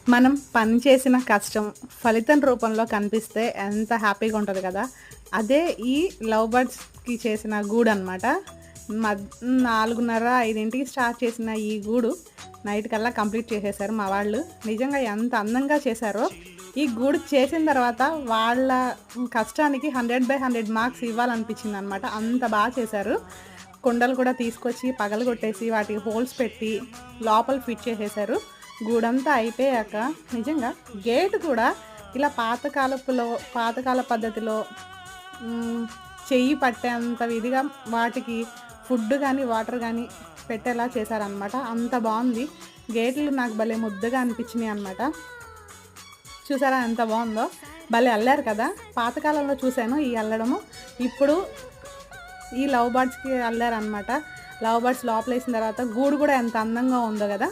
మనం పని చేసిన కష్టం ఫలితం రూపంలో కనిపిస్తే ఎంత హ్యాపీగా ఉంటుంది కదా! అదే ఈ లవ్ బర్డ్స్‌కి చేసిన గూడనమాట. మద్ 4:30, 5కి స్టార్ట్ చేసిన ఈ గూడు నైట్ కల్లా కంప్లీట్ చేసేసారు మా వాళ్ళు. నిజంగా ఎంత అందంగా చేశారో, ఈ గూడు చేసిన తర్వాత వాళ్ళ కష్టానికి 100/100 మార్క్స్ ఇవ్వాలనిపించిందనమాట. అంత చేశారు. కుండలు కూడా తీసుకొచ్చి పగలగొట్టేసి వాటికి హోల్స్ పెట్టి లోపల ఫిట్ చేసేశారు. గూడంతా అయిపోయాక నిజంగా గేట్ కూడా ఇలా పాతకాల పద్ధతిలో చెయ్యి పట్టేంత విధిగా వాటికి ఫుడ్ కానీ, వాటర్ కానీ పెట్టేలా చేశారనమాట. అంత బాగుంది. గేట్లు నాకు భలే ముద్దుగా అనిపించినాయి అనమాట. చూసారా ఎంత బాగుందో! భలే అల్లారు కదా! పాతకాలంలో చూశాను ఈ అల్లడము. ఇప్పుడు ఈ లవ్ బర్డ్స్‌కి అల్లారనమాట. లవ్ బర్డ్స్ లోపలేసిన తర్వాత గూడు కూడా ఎంత అందంగా ఉందో కదా!